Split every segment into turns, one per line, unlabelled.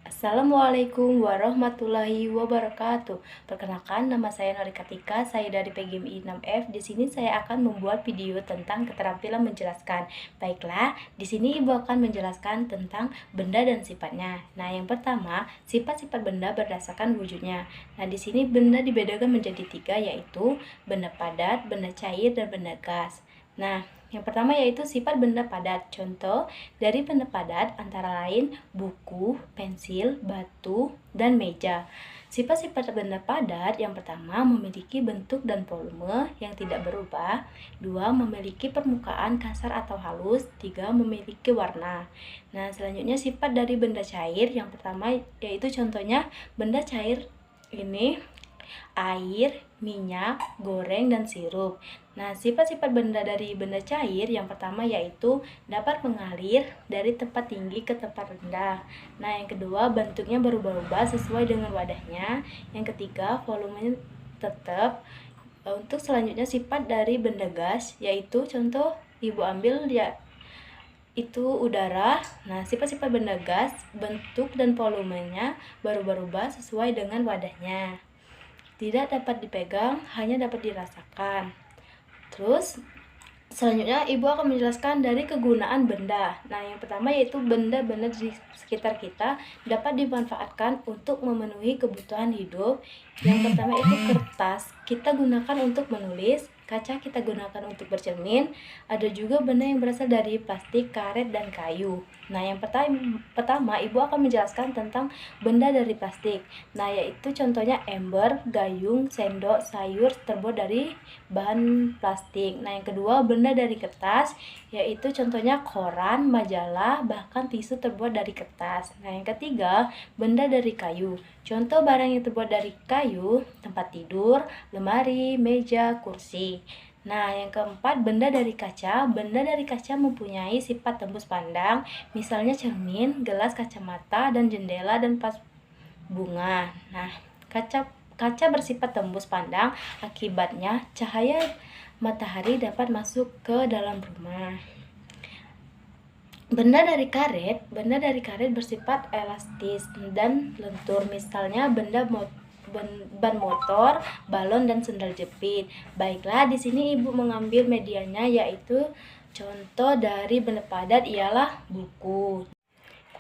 Assalamualaikum warahmatullahi wabarakatuh. Perkenalkan, nama saya Norika Tika, saya dari PGMI 6F. Di sini saya akan membuat video tentang keterampilan menjelaskan. Baiklah, di sini Ibu akan menjelaskan tentang benda dan sifatnya. Nah, yang pertama, sifat-sifat benda berdasarkan wujudnya. Nah, di sini benda dibedakan menjadi 3, yaitu benda padat, benda cair, dan benda gas. Nah, yang pertama yaitu sifat benda padat. Contoh dari benda padat antara lain buku, pensil, batu, dan meja. Sifat-sifat benda padat yang pertama memiliki bentuk dan volume yang tidak berubah. Dua, memiliki permukaan kasar atau halus. Tiga, memiliki warna. Nah, selanjutnya sifat dari benda cair yang pertama yaitu contohnya benda cair ini air, minyak, goreng, dan sirup. Nah, sifat-sifat benda dari benda cair yang pertama yaitu dapat mengalir dari tempat tinggi ke tempat rendah. Nah, yang kedua bentuknya berubah-ubah sesuai dengan wadahnya. Yang ketiga volumenya tetap. Untuk selanjutnya sifat dari benda gas yaitu contoh Ibu ambil ya itu udara. Nah, sifat-sifat benda gas bentuk dan volumenya berubah-ubah sesuai dengan wadahnya. Tidak dapat dipegang, hanya dapat dirasakan. Terus selanjutnya Ibu akan menjelaskan dari kegunaan benda. Nah, yang pertama yaitu benda-benda di sekitar kita dapat dimanfaatkan untuk memenuhi kebutuhan hidup. Yang pertama itu kertas, kita gunakan untuk menulis. Kaca kita gunakan untuk bercermin. Ada juga benda yang berasal dari plastik, karet, dan kayu. Nah, yang pertama Ibu akan menjelaskan tentang benda dari plastik. Nah, yaitu contohnya ember, gayung, sendok, sayur terbuat dari bahan plastik. Nah, yang kedua benda dari kertas, yaitu contohnya koran, majalah, bahkan tisu terbuat dari kertas. Nah, yang ketiga benda dari kayu. Contoh barang yang terbuat dari kayu, tempat tidur, lemari, meja, kursi. Nah, yang keempat benda dari kaca. Benda dari kaca mempunyai sifat tembus pandang, misalnya cermin, gelas, kacamata, dan jendela dan vas bunga. Nah, kaca bersifat tembus pandang, akibatnya cahaya matahari dapat masuk ke dalam rumah. Benda dari karet bersifat elastis dan lentur, misalnya ban motor, balon, dan sendal jepit. Baiklah, di sini Ibu mengambil medianya yaitu contoh dari benda padat ialah buku.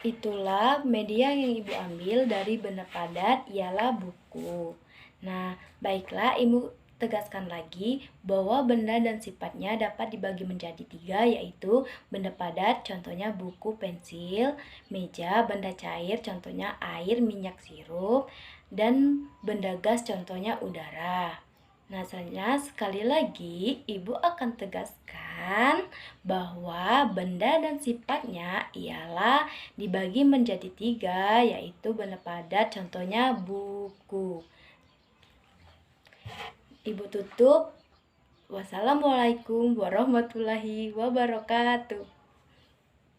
Itulah media yang Ibu ambil dari benda padat ialah buku. Nah, baiklah, Ibu tegaskan lagi bahwa benda dan sifatnya dapat dibagi menjadi 3, yaitu benda padat, contohnya buku, pensil, meja, benda cair, contohnya air, minyak, sirup, dan benda gas, contohnya udara. Nah, selanjutnya sekali lagi Ibu akan tegaskan bahwa benda dan sifatnya ialah dibagi menjadi 3, yaitu benda padat, contohnya buku. Ibu tutup. Wassalamualaikum warahmatullahi wabarakatuh.